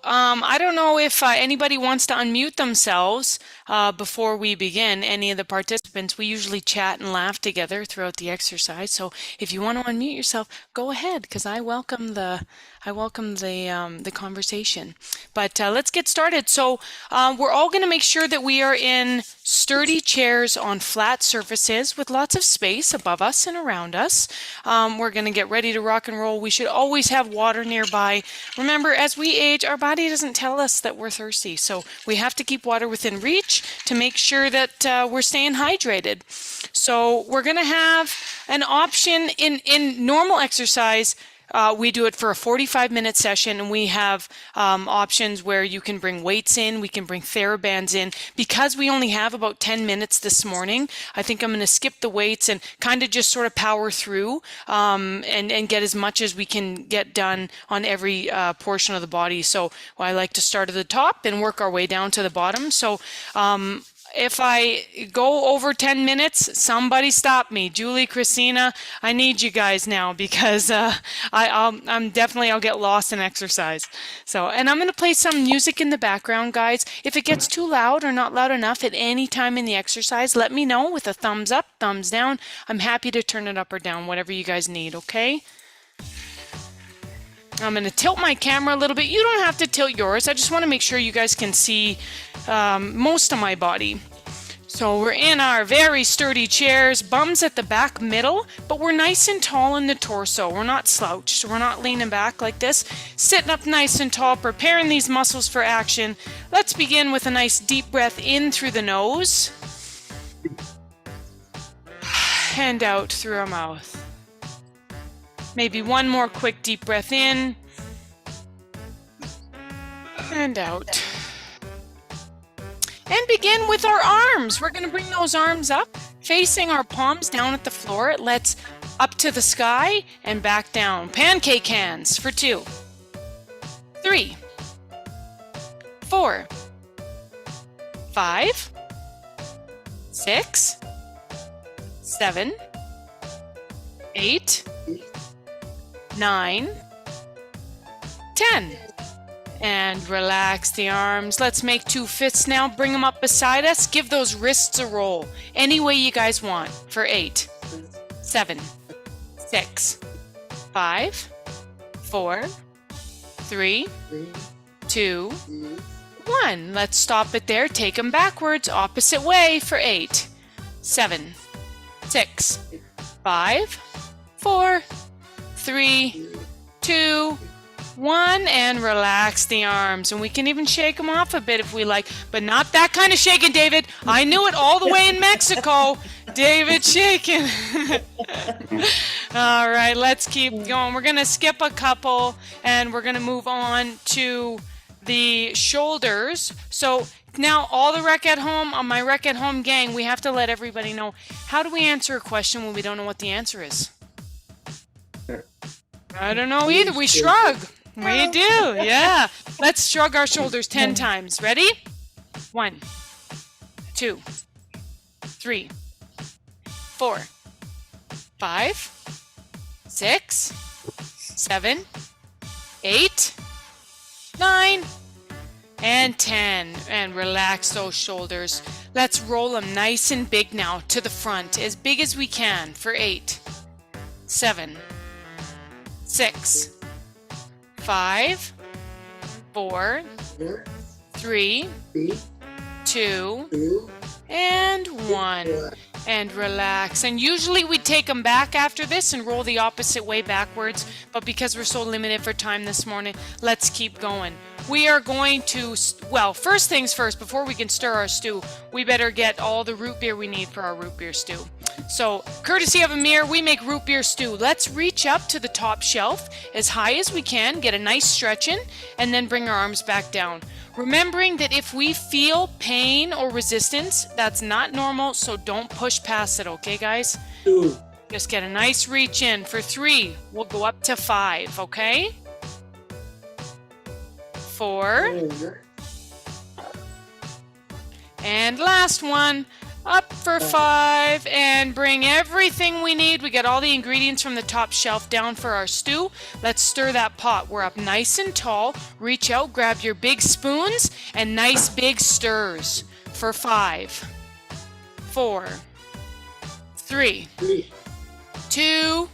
I don't know if anybody wants to unmute themselves before we begin, any of the participants. We usually chat and laugh together throughout the exercise. So if you want to unmute yourself, go ahead, because I welcome the conversation. But let's get started. So we're all going to make sure that we are in sturdy chairs on flat surfaces with lots of space above us and around us. We're going to get ready to rock and roll. We should always have water nearby. Remember, as we age, our body doesn't tell us that we're thirsty, so we have to keep water within reach to make sure that we're staying hydrated. So we're going to have an option in normal exercise. We do it for a 45-minute session, and we have options where you can bring weights in, we can bring TheraBands in. Because we only have about 10 minutes this morning, I think I'm going to skip the weights and kind of just sort of power through and get as much as we can get done on every portion of the body. So I like to start at the top and work our way down to the bottom. So if I go over 10 minutes, somebody stop me. Julie, Christina, I need you guys now, because I'll get lost in exercise. So, and I'm going to play some music in the background, guys. If it gets too loud or not loud enough at any time in the exercise, let me know with a thumbs up, thumbs down. I'm happy to turn it up or down, whatever you guys need, okay? I'm going to tilt my camera a little bit. You don't have to tilt yours. I just want to make sure you guys can see most of my body. So we're in our very sturdy chairs, bums at the back middle, but we're nice and tall in the torso. We're not slouched, so we're not leaning back like this. Sitting up nice and tall, preparing these muscles for action. Let's begin with a nice deep breath in through the nose and out through our mouth. Maybe one more quick deep breath in and out. And begin with our arms. We're going to bring those arms up, facing our palms down at the floor. Let's up to the sky and back down. Pancake hands for 2, 3, 4, 5, 6, 7, 8, 9, 10. And relax the arms. Let's make 2 fists now. Bring them up beside us. Give those wrists a roll any way you guys want for 8, 7, 6, 5, 4, 3, 2, 1. Let's stop it there. Take them backwards, opposite way for 8, 7, 6, 5, 4, 3, 2, 1, and relax the arms. And we can even shake them off a bit if we like, but not that kind of shaking, David. I knew it all the way in Mexico. David shaking. All right, let's keep going. We're going to skip a couple, and we're going to move on to the shoulders. So now all the Rec at Home, on my Rec at Home gang, we have to let everybody know, how do we answer a question when we don't know what the answer is? I don't know either. We shrug. We do, yeah. Let's shrug our shoulders 10 times. Ready? 1, 2, 3, 4, 5, 6, 7, 8, 9, and 10. And relax those shoulders. Let's roll them nice and big now to the front, as big as we can for 8, 7, 6, 5, 4, 3, 2, and 1. And relax. And usually we take them back after this and roll the opposite way backwards, but because we're so limited for time this morning, let's keep going. We are going to, well, first things first, before we can stir our stew, we better get all the root beer we need for our root beer stew. So, courtesy of Amir, we make root beer stew. Let's reach up to the top shelf as high as we can, get a nice stretch in, and then bring our arms back down. Remembering that if we feel pain or resistance, that's not normal, so don't push past it, okay, guys? Just get a nice reach in for 3. We'll go up to 5, okay? 4. And last one. Up for 5, and bring everything we need. We get all the ingredients from the top shelf down for our stew. Let's stir that pot. We're up nice and tall. Reach out, grab your big spoons, and nice big stirs. For 5, 4, 3, 2,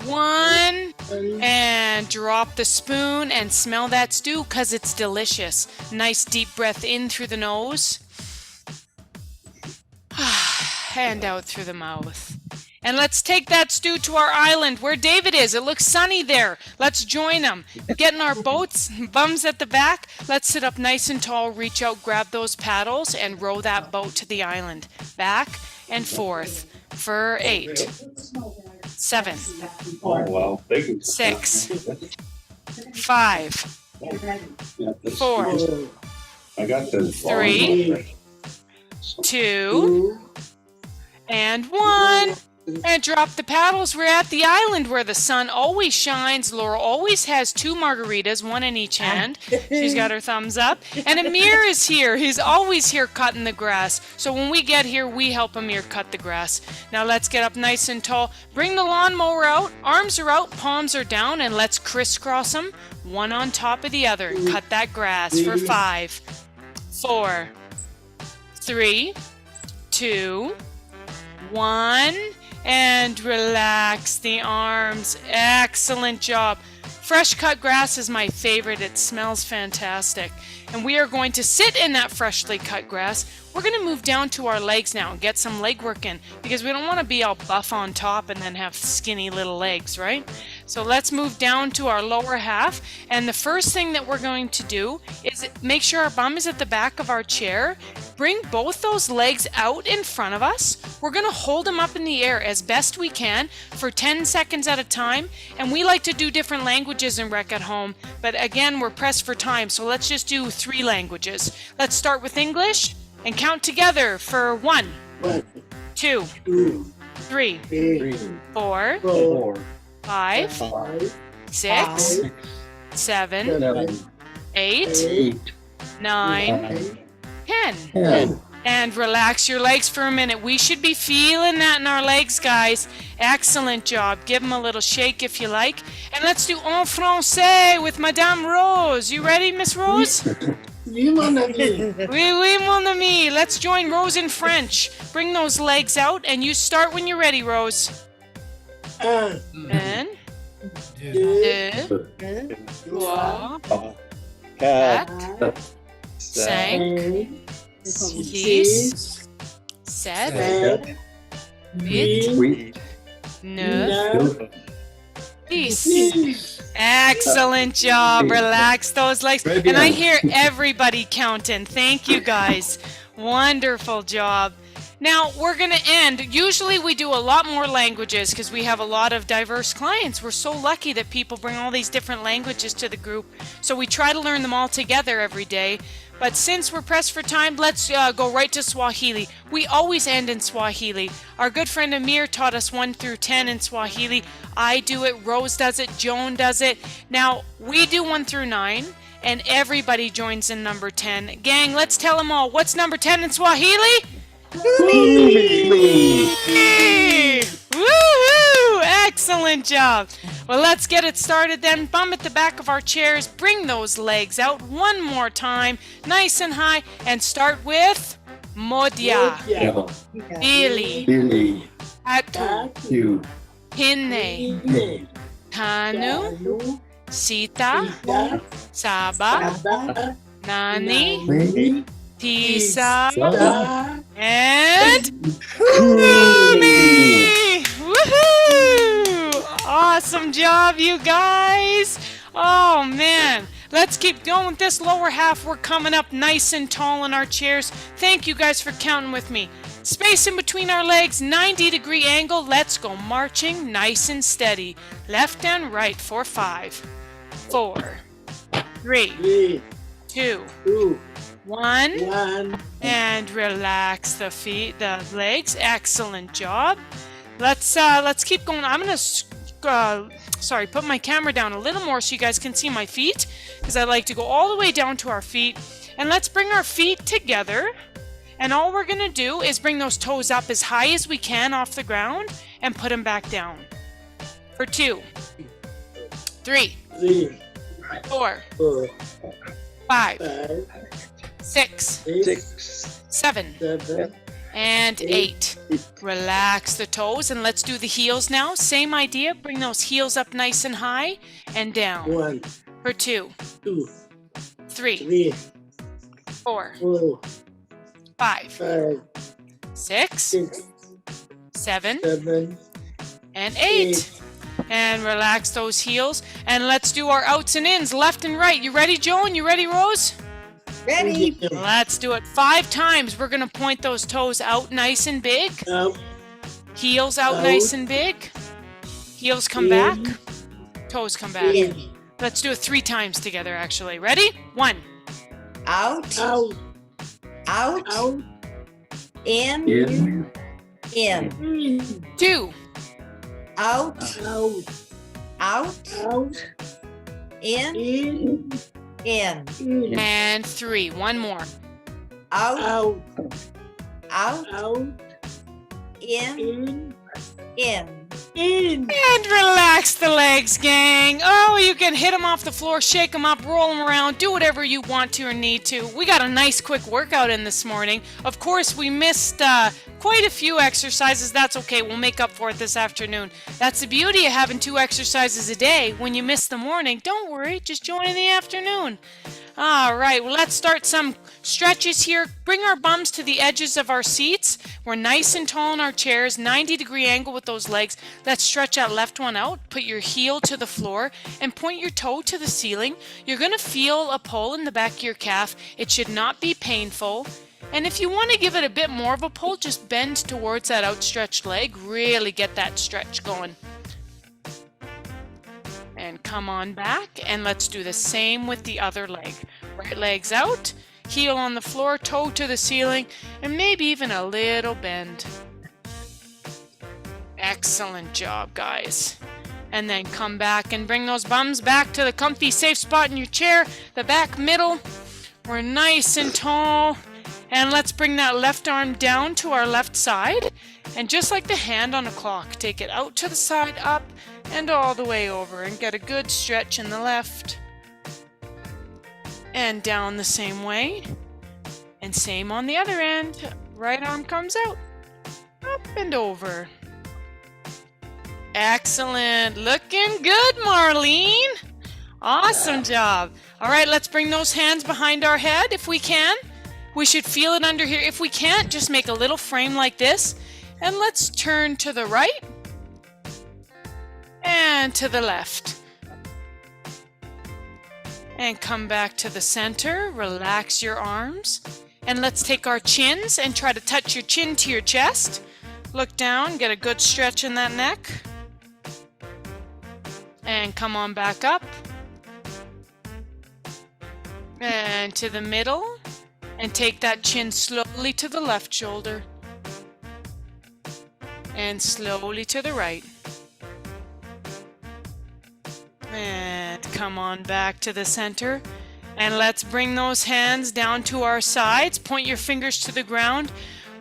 1, and drop the spoon and smell that stew because it's delicious. Nice deep breath in through the nose and out through the mouth. And let's take that stew to our island where David is. It looks sunny there. Let's join him. Get in our boats, bums at the back. Let's sit up nice and tall, reach out, grab those paddles, and row that boat to the island. Back and forth for 8, 7, 6, 5, 4, 3, 2, and 1. And drop the paddles. We're at the island where the sun always shines. Laura always has 2 margaritas, 1 in each hand. She's got her thumbs up. And Amir is here. He's always here cutting the grass. So when we get here, we help Amir cut the grass. Now let's get up nice and tall. Bring the lawnmower out. Arms are out, palms are down, and let's crisscross them, one on top of the other. And cut that grass for 5, 4, 3, 2, 1. And relax the arms. Excellent job. Fresh cut grass is my favorite. It smells fantastic. And we are going to sit in that freshly cut grass. We're going to move down to our legs now and get some leg work in because we don't want to be all buff on top and then have skinny little legs, right? So let's move down to our lower half. And the first thing that we're going to do is make sure our bum is at the back of our chair. Bring both those legs out in front of us. We're going to hold them up in the air as best we can for 10 seconds at a time. And we like to do different languages in Rec at Home. But again, we're pressed for time. So let's just do 3 languages. Let's start with English and count together for 1, 2, 3, 4, 5, 6, 7, 8, 9, 10. And relax your legs for a minute. We should be feeling that in our legs, guys. Excellent job. Give them a little shake if you like. And let's do en français with Madame Rose. You ready, Miss Rose? Oui, mon ami. Oui, mon ami. Let's join Rose in French. Bring those legs out, and you start when you're ready, Rose. 1, 1, 2, 3, 4, 4, 5, 6, 7, 8, 9, 10. Excellent job. Relax those legs. And I hear everybody counting. Thank you, guys. Wonderful job. Now, we're going to end. Usually we do a lot more languages because we have a lot of diverse clients. We're so lucky that people bring all these different languages to the group. So we try to learn them all together every day. But since we're pressed for time, let's go right to Swahili. We always end in Swahili. Our good friend Amir taught us 1 through 10 in Swahili. I do it, Rose does it, Joan does it. Now, we do 1 through 9, and everybody joins in number 10. Gang, let's tell them all. What's number 10 in Swahili? Woo-hoo! Excellent job. Well, let's get it started then. Bum at the back of our chairs. Bring those legs out one more time, nice and high, and start with Modia, Billy, Atu, Hine, Tanu, Sita, Saba, Nani, Tisa, and Kumi! Woohoo! Awesome job, you guys! Oh man, let's keep going with this lower half. We're coming up nice and tall in our chairs. Thank you guys for counting with me. Space in between our legs, 90-degree angle. Let's go marching nice and steady. Left and right for 5, 4, 3, 2, 1, and relax the feet, the legs. Excellent job. Let's keep going. I'm gonna put my camera down a little more so you guys can see my feet, because I like to go all the way down to our feet. And let's bring our feet together And all we're going to do is bring those toes up as high as we can off the ground and put them back down. For 2, 3, 4, 5, 6, 7, and 8. Relax the toes, and let's do the heels now. Same idea. Bring those heels up nice and high and down. For 2, 3, 4, 5, 6, 7, and 8. And relax those heels. And let's do our outs and ins, left and right. You ready, Joan? You ready, Rose? Ready. Let's do it 5 times. We're going to point those toes out nice and big. Heels out nice and big. Heels come back. Toes come back. Let's do it 3 times together, actually. Ready? 1. Out. In. 2. Out. In. And 3. 1 more. Out. In. And relax the legs, gang. Oh, you can hit them off the floor, shake them up, roll them around, do whatever you want to or need to. We got a nice quick workout in this morning. Of course, we missed quite a few exercises. That's okay. We'll make up for it this afternoon. That's the beauty of having 2 exercises a day. When you miss the morning, don't worry. Just join in the afternoon. All right, well, let's start some stretches here. Bring our bums to the edges of our seats. We're nice and tall in our chairs, 90-degree angle with those legs. Let's stretch that left one out. Put your heel to the floor and point your toe to the ceiling. You're going to feel a pull in the back of your calf. It should not be painful. And if you want to give it a bit more of a pull, just bend towards that outstretched leg. Really get that stretch going. And come on back, and let's do the same with the other leg. Right leg's out, heel on the floor, toe to the ceiling, and maybe even a little bend. Excellent job, guys. And then come back and bring those bums back to the comfy, safe spot in your chair, the back middle. We're nice and tall. And let's bring that left arm down to our left side. And just like the hand on a clock, take it out to the side, up, and all the way over. And get a good stretch in the left. And down the same way. And same on the other end. Right arm comes out. Up and over. Excellent. Looking good, Marlene. Awesome job. All right, let's bring those hands behind our head if we can. We should feel it under here. If we can't, just make a little frame like this. And let's turn to the right and to the left. And come back to the center. Relax your arms. And let's take our chins and try to touch your chin to your chest. Look down, get a good stretch in that neck. And come on back up. And to the middle. And take that chin slowly to the left shoulder. And slowly to the right. And come on back to the center. And let's bring those hands down to our sides. Point your fingers to the ground.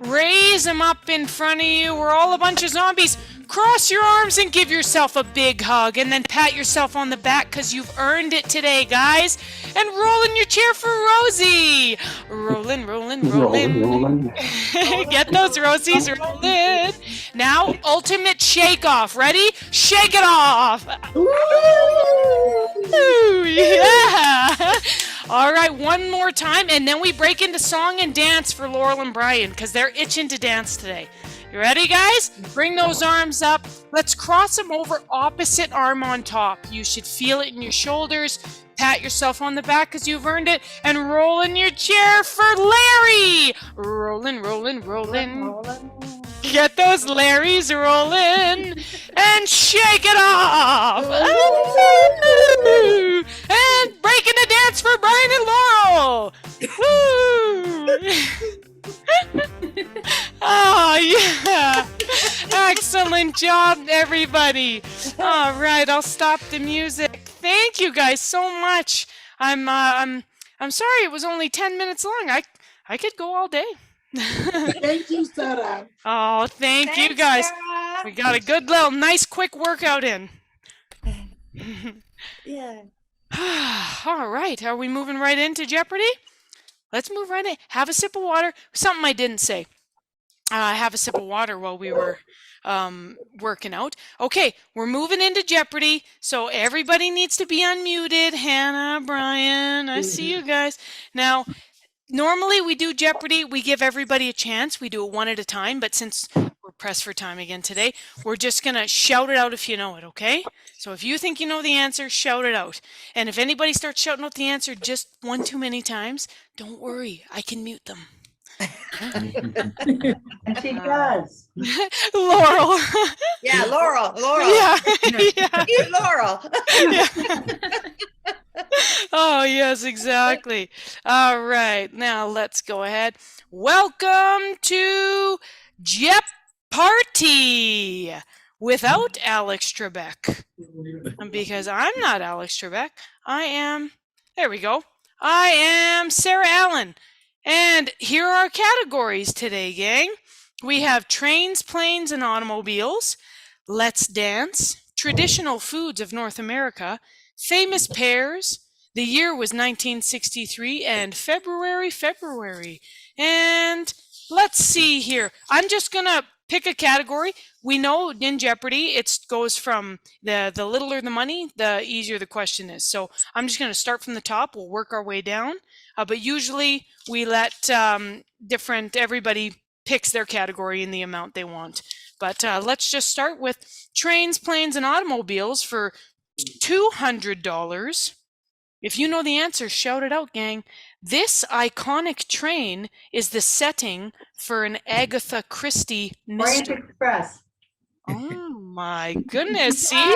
Raise them up in front of you. We're all a bunch of zombies. Cross your arms and give yourself a big hug. And then pat yourself on the back because you've earned it today, guys. And roll in your chair for Rosie. Rolling, rolling, rolling. Get those Rosies rolling. Now, ultimate shake off. Ready? Shake it off. Ooh, yeah. All right, one more time, and then we break into song and dance for Laurel and Brian because they're itching to dance today. You ready, guys? Bring those arms up. Let's cross them over, opposite arm on top. You should feel it in your shoulders. Pat yourself on the back because you've earned it. And roll in your chair for Larry. Rolling, rolling, rolling. Get those Larrys rolling. And shake it off. And break into dance for Brian and Laurel. Woo! Oh, yeah. Excellent job, everybody. All right, I'll stop the music. Thank you guys so much. I'm sorry it was only 10 minutes long. I could go all day. Thank you, Sarah. Oh, thank you Thanks, guys. Sarah. We got a good little nice quick workout in. Yeah. All right, are we moving right into Jeopardy? Let's move right in. Have a sip of water. Something I didn't say. Have a sip of water while we were working out. Okay, we're moving into Jeopardy, so everybody needs to be unmuted. Hannah, Brian, I see you guys. Now, normally we do Jeopardy, we give everybody a chance. We do it one at a time, but since we're pressed for time again today, we're just going to shout it out if you know it, okay? So if you think you know the answer, shout it out. And if anybody starts shouting out the answer just one too many times, don't worry, I can mute them. And she does. Laurel. Yeah, Laurel. Yeah. Yeah. You, Laurel. Yeah. Oh, yes, exactly. All right, now let's go ahead. Welcome to Jeopardy without Alex Trebek. Because I'm not Alex Trebek. I am, there we go. I am Sarah Allen. And here are our categories today, gang. We have trains, planes, and automobiles, Let's Dance, traditional foods of North America, famous pairs, the year was 1963, and February. And let's see here. I'm just going to pick a category. We know in Jeopardy, it goes from the littler the money, the easier the question is. So I'm just going to start from the top. We'll work our way down. But usually we let everybody picks their category in the amount they want. But let's just start with trains, planes, and automobiles for $200. If you know the answer, shout it out, gang. This iconic train is the setting for an Agatha Christie mystery. Orient Express. Oh my goodness, see?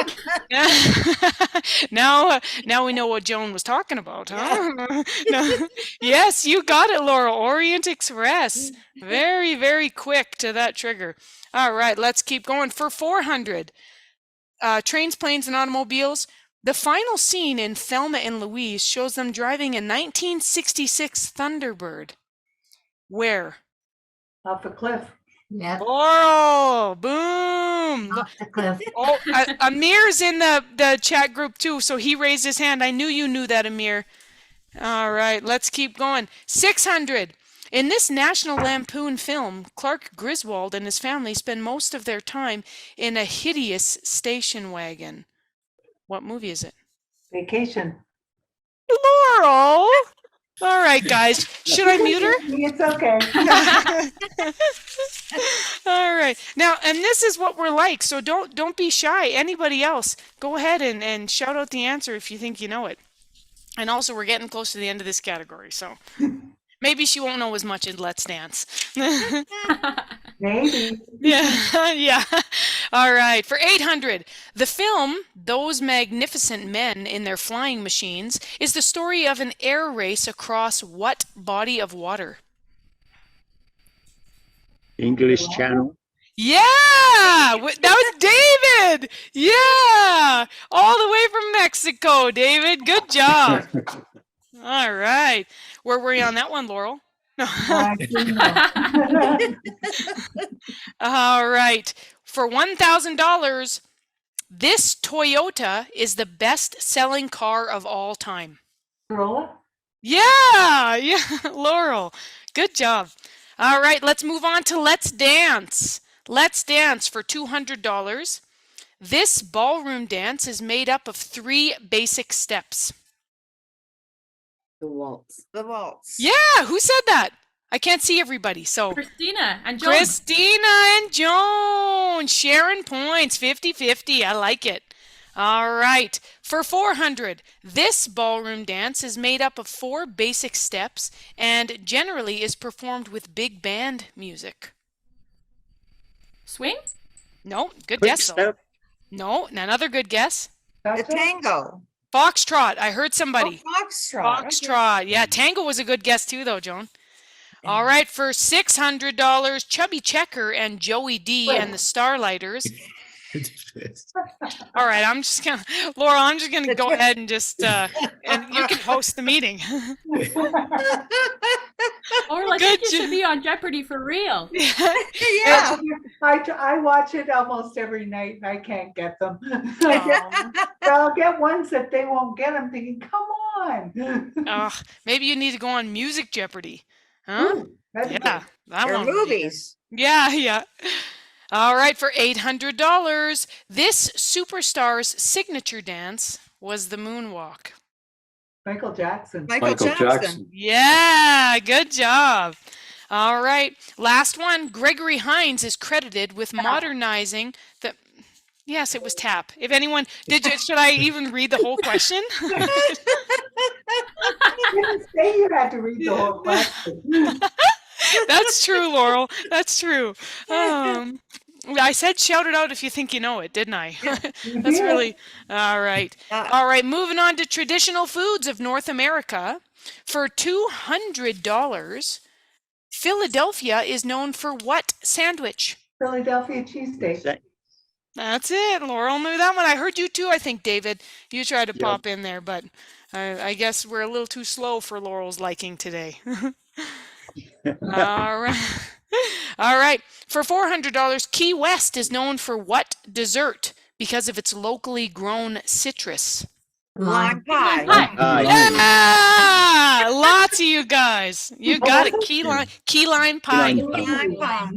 Now we know what Joan was talking about, huh? No. Yes, you got it, Laurel. Orient Express. Very, very quick to that trigger. All right, let's keep going. For 400, trains, planes, and automobiles. The final scene in Thelma and Louise shows them driving a 1966 Thunderbird. Where? Off a cliff. Yeah. Laurel, boom. Off the cliff. Oh, Amir's in the chat group too, so he raised his hand. I knew you knew that, Amir. All right, let's keep going. 600. In this National Lampoon film, Clark Griswold and his family spend most of their time in a hideous station wagon. What movie is it? Vacation. Laurel! All right, guys. Should I mute her? It's okay. All right. Now, and this is what we're like, so don't be shy. Anybody else, go ahead and shout out the answer if you think you know it. And also, we're getting close to the end of this category, so maybe she won't know as much as Let's Dance. Maybe. Yeah. All right. For 800, the film Those Magnificent Men in Their Flying Machines is the story of an air race across what body of water? English Channel. Yeah, that was David. Yeah, all the way from Mexico, David. Good job. All right. Where were you on that one, Laurel? No. All right. For $1,000, this Toyota is the best-selling car of all time. Corolla? Yeah, Laurel. Good job. All right, let's move on to Let's Dance. Let's Dance for $200. This ballroom dance is made up of 3 basic steps. The waltz. The waltz. Yeah, who said that? I can't see everybody, so. Christina and Joan. Christina and Joan sharing points, 50-50. I like it. All right. For 400, this ballroom dance is made up of 4 basic steps and generally is performed with big band music. Swing? No, good Quick guess though. step. No, another good guess. The tango. Foxtrot. I heard somebody. Oh, foxtrot. Foxtrot. Yeah, tango was a good guess too though, Joan. All right, for $600, Chubby Checker and Joey D and the Starlighters. All right, Laura, I'm just gonna go ahead and just and you can host the meeting. Or I Good think you should be on Jeopardy for real. Yeah. I watch it almost every night and I can't get them. Oh. I'll get ones that they won't get. I'm thinking, come on. Maybe you need to go on Music Jeopardy, huh? Ooh, that'd be Yeah, good. that Or one would be good. movies. Yeah. All right, for $800, this superstar's signature dance was the moonwalk. Michael Jackson. Michael Jackson. Yeah, good job. All right, last one. Gregory Hines is credited with modernizing the. Yes, it was tap. If anyone should I even read the whole question? I didn't say you had to read the whole question. That's true, Laurel. That's true. I said shout it out if you think you know it, didn't I? That's really all right. All right, moving on to traditional foods of North America. For $200, Philadelphia is known for what sandwich? Philadelphia cheesesteak. That's it, Laurel knew that one. I heard you too, I think, David. You tried to Yep. pop in there, but I guess we're a little too slow for Laurel's liking today. All right. All right. For $400, Key West is known for what dessert because of its locally grown citrus? Lime pie. Yeah! Lots of you guys. You got it. Key lime pie. Lime pie.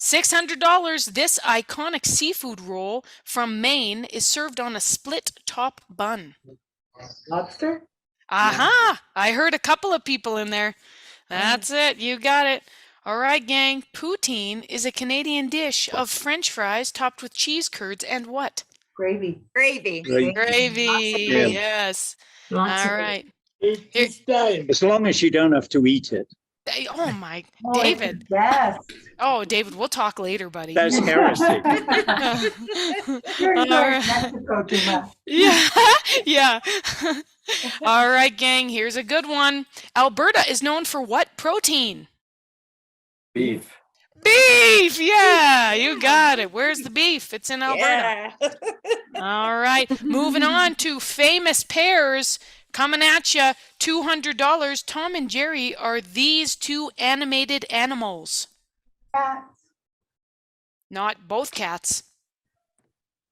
$600. This iconic seafood roll from Maine is served on a split top bun. Lobster? Aha! I heard a couple of people in there. That's it. You got it. All right, gang. Poutine is a Canadian dish of French fries topped with cheese curds and what? Gravy. Gravy. Gravy. Yeah. Yes. Lots All of right. It's time. As long as you don't have to eat it. Oh my, Oh, David. Yes. Oh, David, we'll talk later, buddy. That's heresy. You're All enjoying right. Mexico too much. Yeah. All right, gang, here's a good one. Alberta is known for what protein? Beef. Beef! Yeah, you got it. Where's the beef? It's in Alberta. Yeah. All right, moving on to famous pairs. Coming at you, $200. Tom and Jerry are these two animated animals. Cats. Not both cats.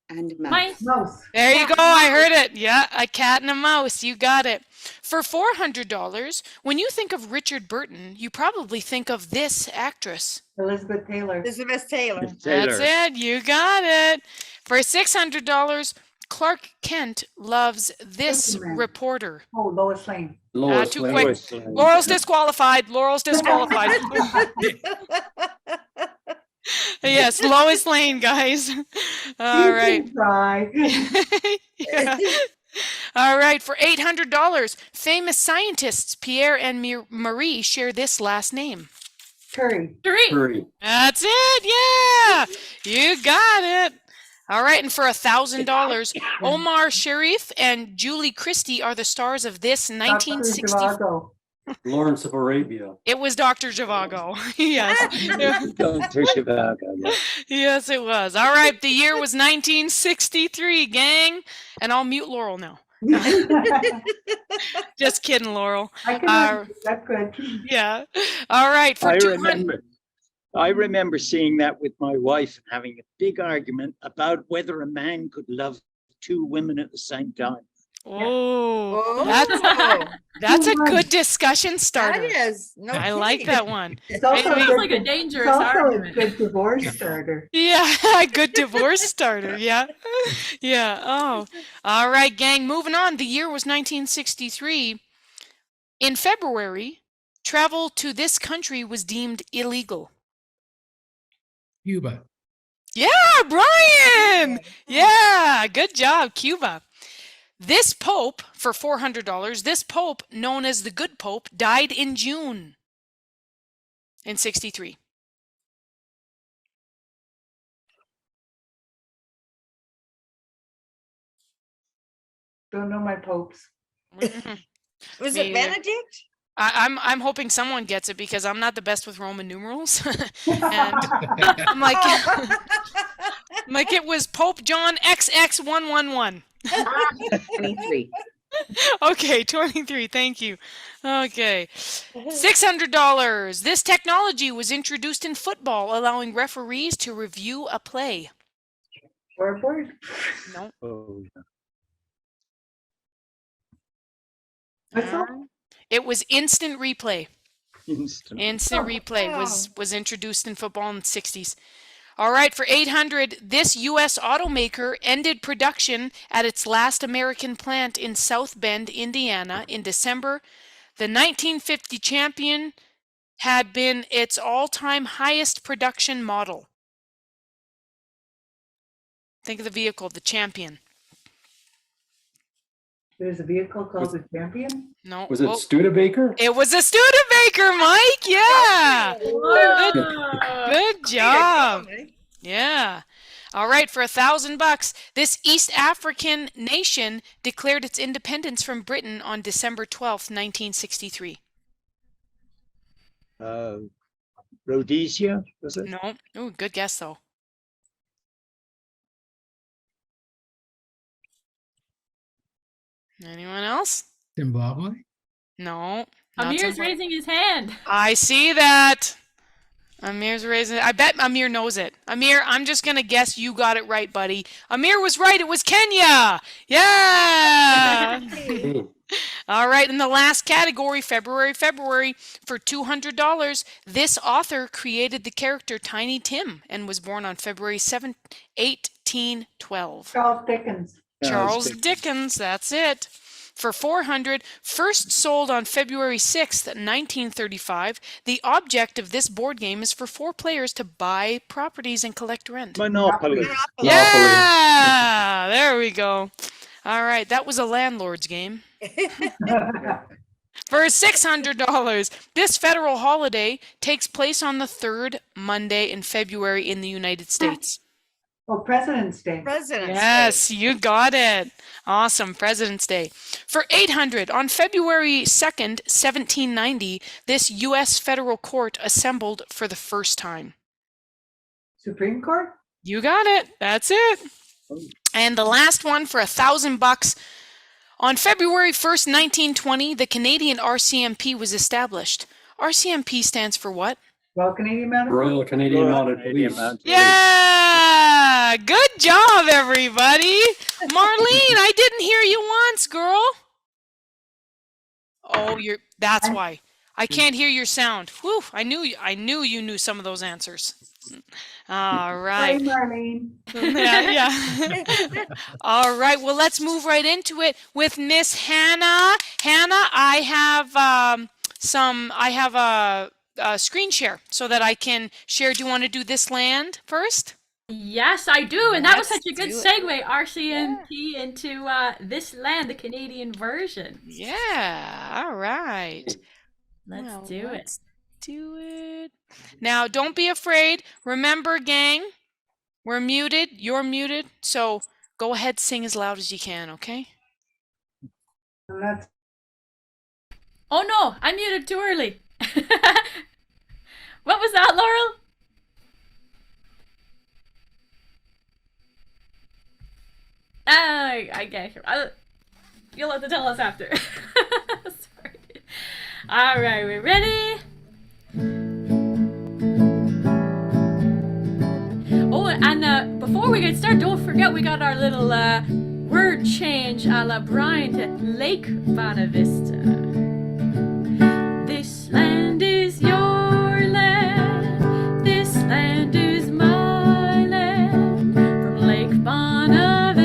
And Mice. Mouse. There you go. I heard it. Yeah, a cat and a mouse. You got it. For $400, when you think of Richard Burton, you probably think of this actress. Elizabeth Taylor. Elizabeth Taylor. That's it. You got it. For $600, Clark Kent loves this Superman. reporter. Oh, Lois Lane. Lois too Lane. quick. Lois Lane. Laurel's disqualified. Laurel's disqualified. Yes, Lois Lane, guys. All You right. can try. Yeah. All right, for $800, famous scientists Pierre and Marie share this last name. Curry. Three. That's it. Yeah, you got it. All right, and for $1,000, Omar Sharif and Julie Christie are the stars of this 1960. Zhivago. Lawrence of Arabia. It was Dr. Zhivago. Yes. Dr. Zhivago. Yeah. Yes, it was. All right, the year was 1963, gang. And I'll mute Laurel now. Just kidding, Laurel. I can that's good. Yeah. All right, for I 200. remember seeing that with my wife and having a big argument about whether a man could love two women at the same time. Oh, Oh, that's a good discussion starter. that is. No I like kidding. that one. It's also Maybe- Sounds good, like a it's dangerous also a argument. good divorce starter. Yeah, a good divorce starter. Yeah. Yeah. Oh. All right, gang. Moving on. The year was 1963. In February, travel to this country was deemed illegal. Cuba. Yeah, Brian. Yeah, good job, Cuba. This Pope, for $400, this Pope, known as the Good Pope, died in June in 63. Don't know my popes. Mhm. Was Me it either. Benedict? I'm hoping someone gets it because I'm not the best with Roman numerals. And I'm like, Like it was Pope John XX111. 23. Okay, 23. Thank you. Okay. $600. This technology was introduced in football, allowing referees to review a play. Scoreboard? No. Oh, yeah. Whistle? It was instant replay. Instant. Instant Oh, replay wow. was introduced in football in the 60s. All right, for 800, this U.S. automaker ended production at its last American plant in South Bend, Indiana in December. The 1950 champion had been its all-time highest production model. Think of the vehicle, the champion. There's a vehicle called the Champion? No. Was it oh, Studebaker? it was a Studebaker, Mike. Yeah. Whoa. Good job. Yeah. All right, for $1,000, this East African nation declared its independence from Britain on December 12th, 1963. Rhodesia, was it? No. Ooh, good guess though. Anyone else? Zimbabwe? No. not Amir's Zimbabwe. raising his hand. I see that. Amir's raising. I bet Amir knows it. Amir, I'm just gonna guess you got it right, buddy. Amir was right. It was Kenya. Yeah. All right. In the last category, February, for $200, this author created the character Tiny Tim and was born on February 7th, 1812. Charles Dickens. Charles Dickens, that's it. For $400, first sold on February 6th, 1935, the object of this board game is for 4 players to buy properties and collect rent. Monopoly. Yeah, there we go. All right, that was a landlord's game. For $600, this federal holiday takes place on the 3rd Monday in February in the United States. Oh, President's Day. President's Yes, you got it. Awesome, President's Day. For $800, on February 2nd, 1790, this U.S. federal court assembled for the first time. Supreme Court? You got it. That's it. And the last one for $1,000. On February 1st, 1920, the Canadian RCMP was established. RCMP stands for what? Royal Canadian Mounted Royal Canadian Royal Mounted Canadian Police. Mounted Yeah! Good job, everybody. Marlene, I didn't hear you once, girl. Oh, that's why. I can't hear your sound. Whew, I knew you knew some of those answers. All Hey, right. Marlene. Yeah. All right. Well, let's move right into it with Miss Hannah. Hannah, I have a screen share so that I can share. Do you want to do this land first? Yes, I do, and that was Let's such a good do it. segue, RCMP, into This Land, the Canadian version. Yeah. All right. Let's Well, do it. let's do it. Now, don't be afraid. Remember, gang, we're muted. You're muted. So go ahead, sing as loud as you can, okay? Let's Oh no, I muted too early. What was that, Laurel? I can't hear. You'll have to tell us after. Sorry. All right, we ready? Oh, and before we get started, don't forget we got our little word change a la Brian to Lake Bonavista. This land is your land. This land is my land. From Lake Bonavista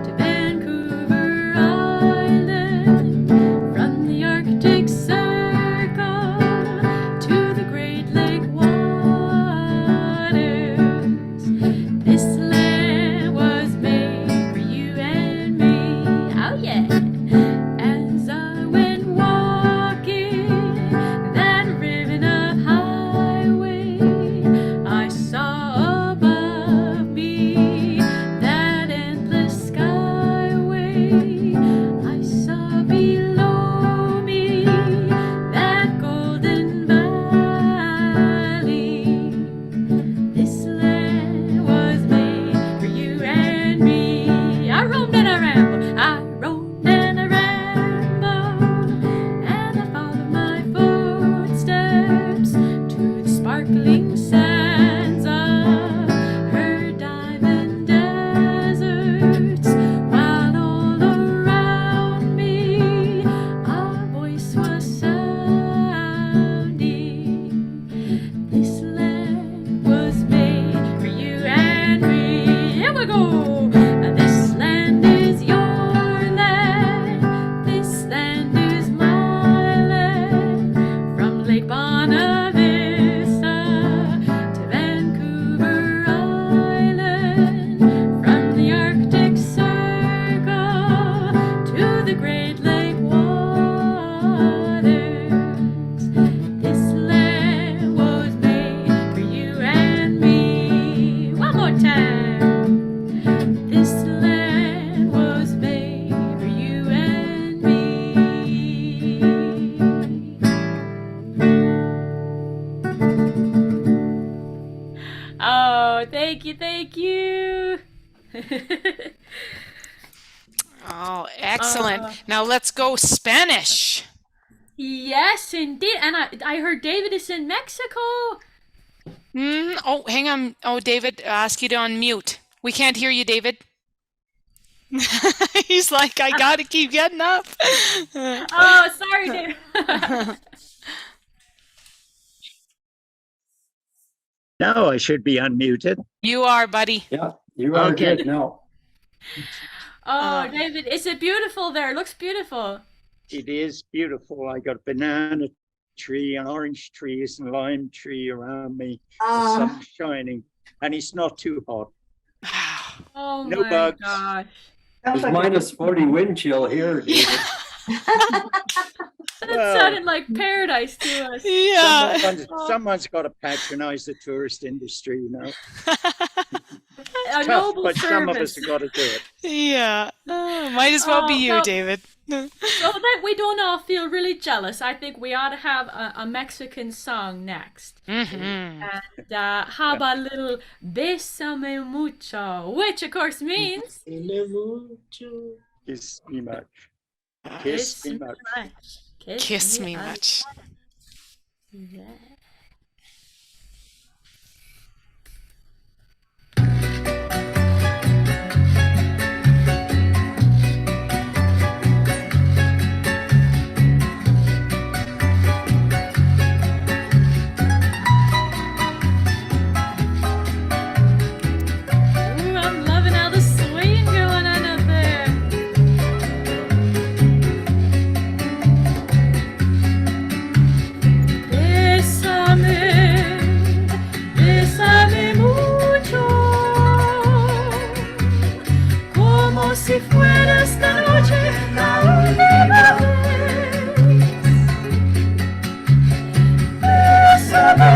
to Vancouver Island. From the Arctic Circle to the Great Lake waters. This land was made for you and me. Oh yeah. And thank you, thank you. Oh, excellent. Now let's go Spanish. Yes, indeed. And I heard David is in Mexico. Oh, hang on. Oh, David, ask you to unmute. We can't hear you, David. He's like, I gotta keep getting up. Oh, sorry, David. Now I should be unmuted. You are, buddy. Yeah, you are Okay. good now. Oh, David, is it beautiful there? It looks beautiful. It is beautiful. I got a banana tree, an orange trees, and lime tree around me. The sun's shining, and it's not too hot. Oh No my bugs. gosh. It's minus 40 wind chill here, David. That sounded like paradise to us. Yeah. Someone's got to patronize the tourist industry, you know. A Tough, noble but some of us service. have got to do it. Yeah. Might as well be you, well- David. So that we don't all feel really jealous, I think we ought to have a Mexican song next. Mm-hmm. And how about a little Bésame mucho, which of course means Kiss me much. Kiss me much. Kiss me much. Yeah. Ooh, I'm loving how the swing going on up there. Bésame, bésame mucho, como si fuera esta noche la última vez. Bésame,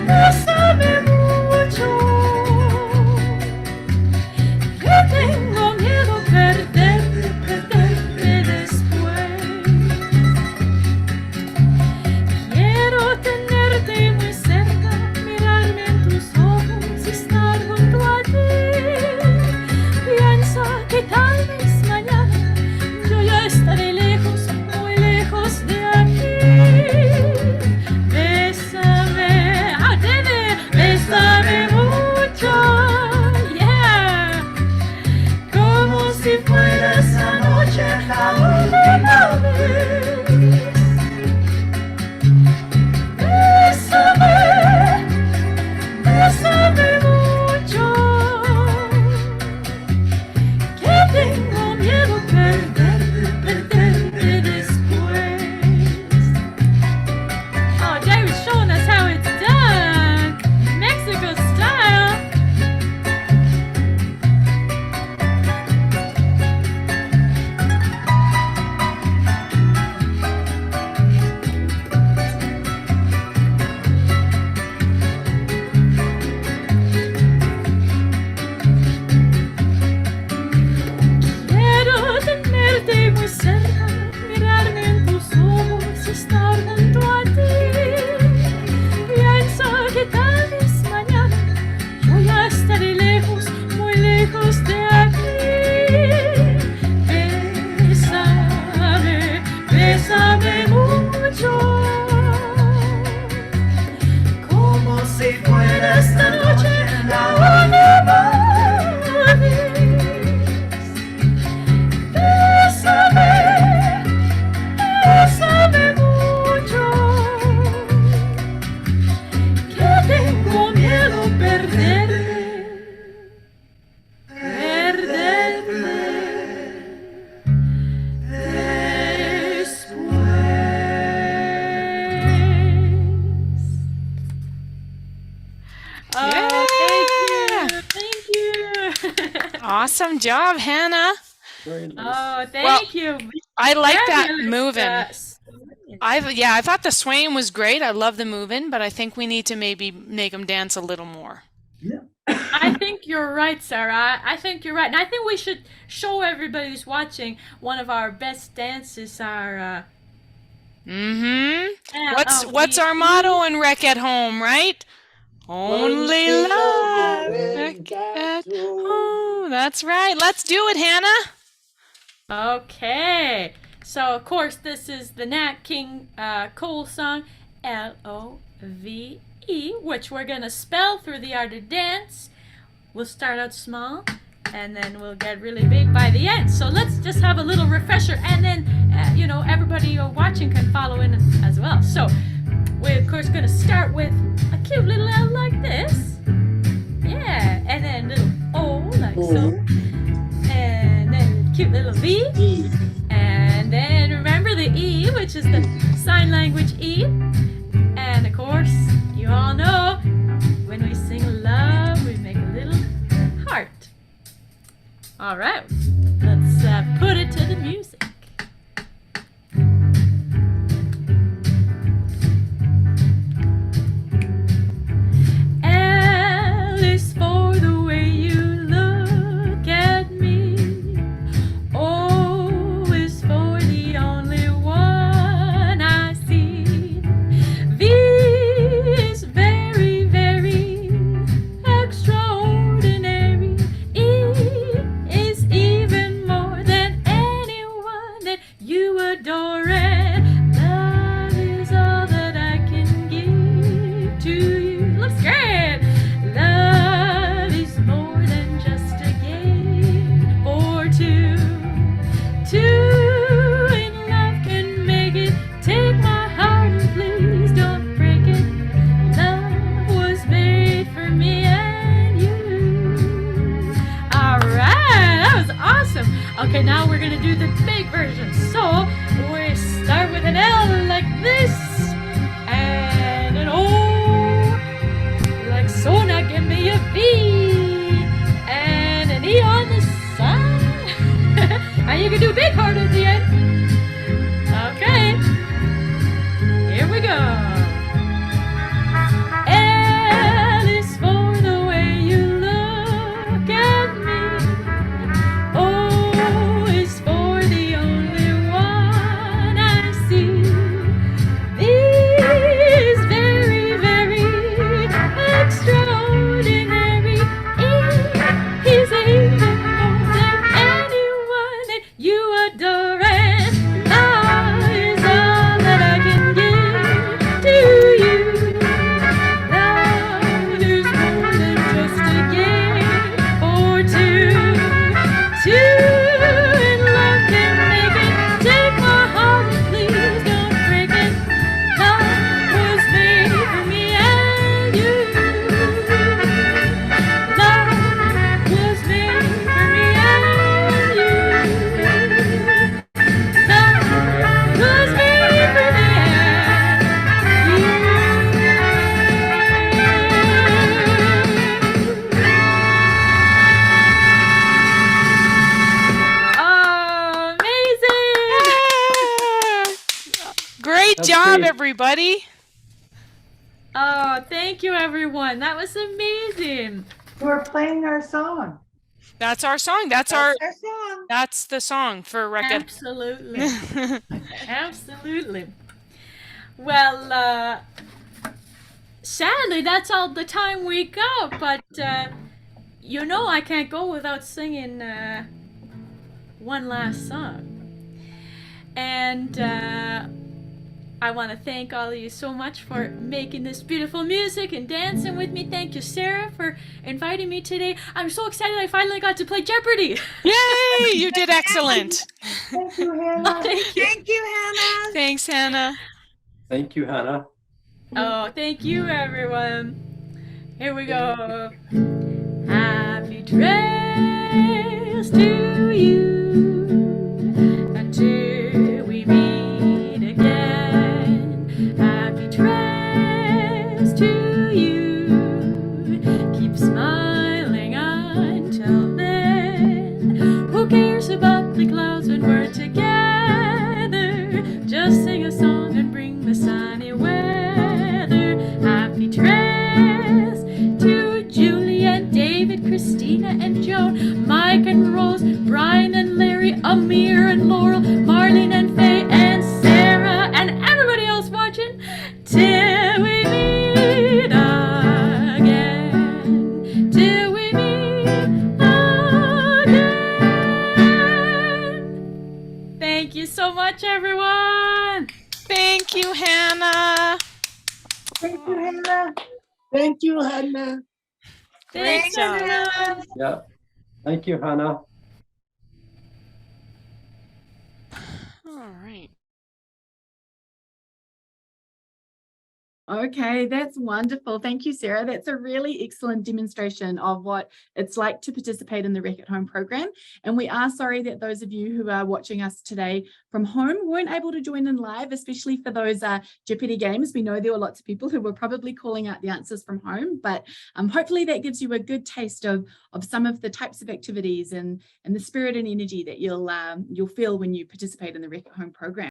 bésame mucho, que tengo miedo perderte después. Quiero tenerte muy cerca, mirarme en tus ojos y estar junto a ti. Piensa que tal vez mañana yo ya estaré lejos, muy lejos de aquí. Bésame, bésame mucho, yeah. Como si fuera esa noche la última vez. Bésame, bésame mucho, que tengo miedo perderte después. Oh, David's showing us how it's done, Mexico style. Quiero tenerte muy cerca, mirarme en tus ojos y estar junto a ti. Piensa que tal vez mañana yo ya estaré lejos, muy lejos de aquí. Bésame, bésame mucho, como si fuera esta noche la última vez. Bésame, bésame mucho, que tengo miedo perderte después. Oh, thank you. Awesome job, Hannah. Very nice. Oh, thank you. I like that Fabulous, moving. swinging. I thought the swaying was great. I love the moving, but I think we need to maybe make them dance a little more. I think you're right, Sarah. I think you're right. And I think we should show everybody who's watching one of our best dances, our Mm-hmm. yeah, What's our motto in Rec at Home, right? Only love at home. That's right. Let's do it, Hannah. Okay. So, of course, this is the Nat King Cole song, Love, which we're going to spell through the art of dance. We'll start out small, and then we'll get really big by the end. So let's just have a little refresher, and then, everybody watching can follow in as well. So we're, of course, going to start with a cute little L like this. Yeah, and then little O like so. And then cute little V. And then remember the E, which is the sign language E. And of course, you all know, when we sing love, we make a little heart. All right, let's put it to the music. L is for the way you look at me. O is for the only one I see. V is very, very extraordinary. E is even more than anyone that you adore. And love is all that I can give to you. Looks great. Love is more than just a game for two. Two in love can make it. Take my heart and please don't break it. Love was made for me and you. Alright, that was awesome. Okay, now we're gonna do the big version. So we start with an L like this, and an O like so. Now give me a V and an E on the side. And you can do big heart at the end. Okay, here we go. L is for the way you look at me. O is for the only one I see. V is very, very extraordinary. E is even more than anyone that you adore. And love is all that I can give to you. Love is more than just a game for two. Two in love can make it. Take my heart and please don't break it. Love was made for me and you. Love was made for me and you. Love was made for me and you. Amazing! Great That's job, great. everybody. Oh, thank you, everyone. That was amazing. We're playing our song. That's our song. That's the song for record. Absolutely. Absolutely. Well, sadly, that's all the time we got, but I can't go without singing one last song. And I want to thank all of you so much for making this beautiful music and dancing with me. Thank you, Sarah, for inviting me today. I'm so excited I finally got to play Jeopardy! Yay! You did excellent. Thank you, Hannah. Thank you. Thank you, Hannah. Thanks, Hannah. Thank you, Hannah. Oh, thank you, everyone. Here we go. Happy trails to you until we meet again. Happy trails to you. Keep smiling until then. Who cares about the clouds when we're together? Just sing a song and bring the sunny weather. Happy trails to Juliet, David, Christina, and Joan, Mike and Rose, Brian and Larry, Amir and Laurel, Marlene and Faye and Sarah, and everybody else watching. Till we meet again. Thank you, Hannah. Great Thanks, job. everyone. Yeah. Thank you, Hannah. All right. Okay, that's wonderful. Thank you, Sarah. That's a really excellent demonstration of what it's like to participate in the Rec at Home program. And we are sorry that those of you who are watching us today from home weren't able to join in live, especially for those Jeopardy games. We know there were lots of people who were probably calling out the answers from home, but hopefully that gives you a good taste of some of the types of activities and the spirit and energy that you'll feel when you participate in the Rec at Home program.